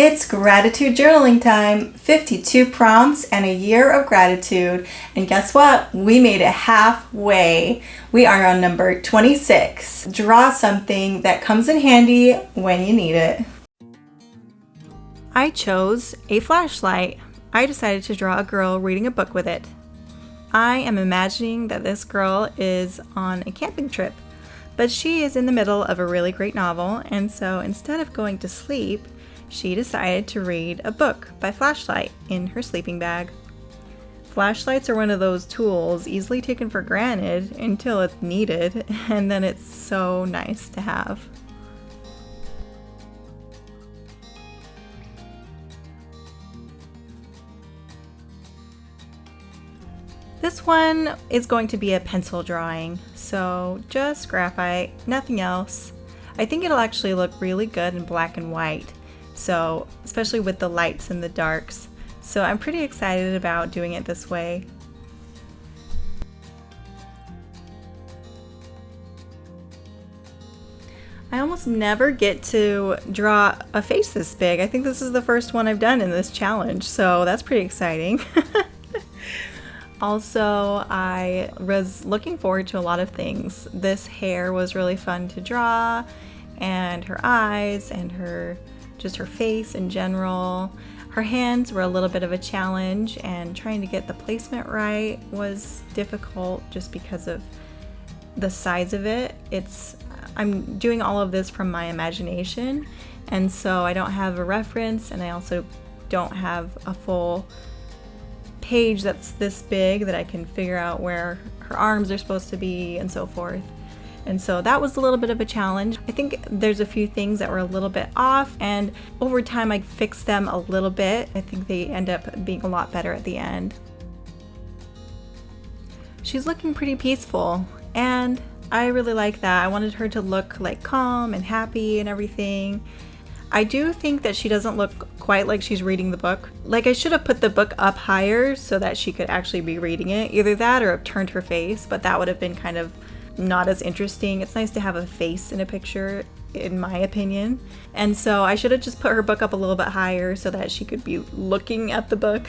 It's gratitude journaling time, 52 prompts and a year of gratitude. And guess what? We made it halfway. We are on number 26. Draw something that comes in handy when you need it. I chose a flashlight. I decided to draw a girl reading a book with it. I am imagining that this girl is on a camping trip, but she is in the middle of a really great novel, and so instead of going to sleep, she decided to read a book by flashlight in her sleeping bag. Flashlights are one of those tools easily taken for granted until it's needed, and then it's so nice to have. This one is going to be a pencil drawing, so just graphite, nothing else. I think it'll actually look really good in black and white. So, especially with the lights and the darks. So I'm pretty excited about doing it this way. I almost never get to draw a face this big. I think this is the first one I've done in this challenge, so that's pretty exciting. Also, I was looking forward to a lot of things. This hair was really fun to draw, and her eyes, and just her face in general. Her hands were a little bit of a challenge, and trying to get the placement right was difficult just because of the size of it. I'm doing all of this from my imagination, and so I don't have a reference, and I also don't have a full page that's this big that I can figure out where her arms are supposed to be and so forth. And so that was a little bit of a challenge. I think there's a few things that were a little bit off, and over time I fixed them a little bit. I think they end up being a lot better at the end. She's looking pretty peaceful, and I really like that. I wanted her to look like calm and happy and everything. I do think that she doesn't look quite like she's reading the book. Like, I should have put the book up higher so that she could actually be reading it. Either that or have turned her face, but that would have been kind of not as interesting. It's nice to have a face in a picture, in my opinion. And so I should have just put her book up a little bit higher so that she could be looking at the book.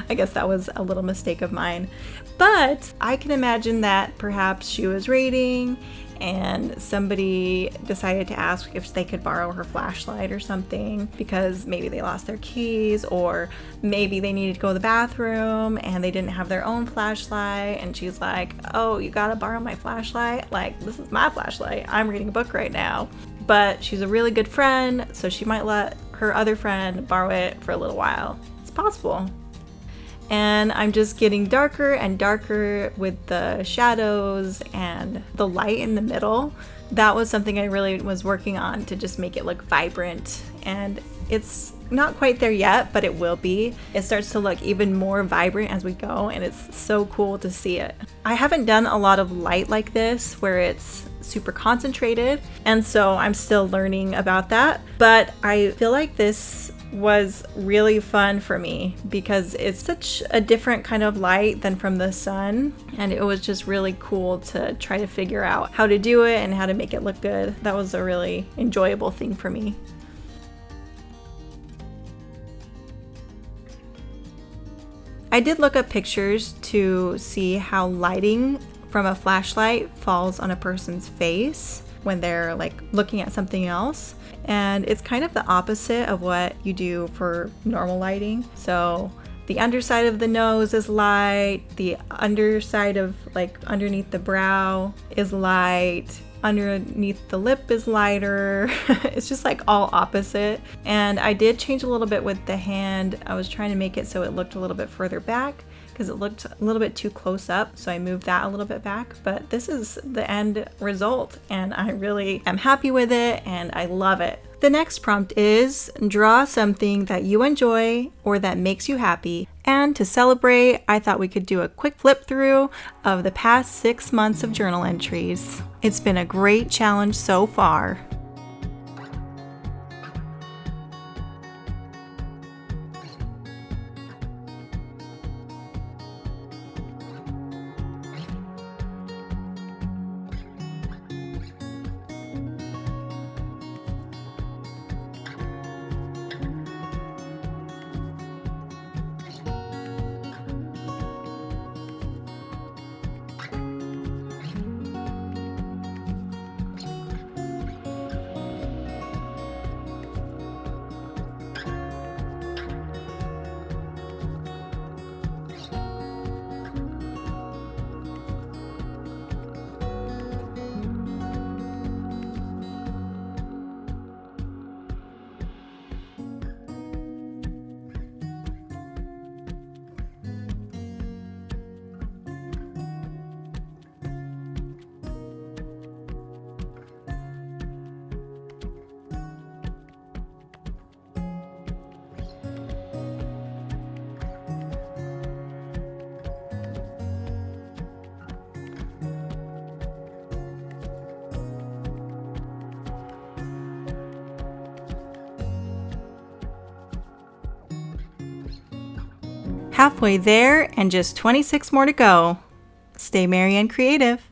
I guess that was a little mistake of mine. But I can imagine that perhaps she was reading and somebody decided to ask if they could borrow her flashlight or something because maybe they lost their keys, or maybe they needed to go to the bathroom and they didn't have their own flashlight, and she's like, oh, you gotta borrow my flashlight? Like, this is my flashlight. I'm reading a book right now. But she's a really good friend, so she might let her other friend borrow it for a little while. It's possible. And I'm just getting darker and darker with the shadows and the light in the middle. That was something I really was working on to just make it look vibrant, and it's not quite there yet, but it will be. It starts to look even more vibrant as we go, and it's so cool to see it. I haven't done a lot of light like this where it's super concentrated, and so I'm still learning about that, but I feel like this was really fun for me because it's such a different kind of light than from the sun, and it was just really cool to try to figure out how to do it and how to make it look good. That was a really enjoyable thing for me. I did look up pictures to see how lighting from a flashlight falls on a person's face when they're like looking at something else. And it's kind of the opposite of what you do for normal lighting. So the underside of the nose is light, the underside of like underneath the brow is light, underneath the lip is lighter. It's just like all opposite. And I did change a little bit with the hand. I was trying to make it so it looked a little bit further back because it looked a little bit too close up, so I moved that a little bit back. But this is the end result, and I really am happy with it, and I love it. The next prompt is draw something that you enjoy or that makes you happy. And to celebrate, I thought we could do a quick flip through of the past 6 months of journal entries. It's been a great challenge so far. Halfway there and just 26 more to go. Stay merry and creative.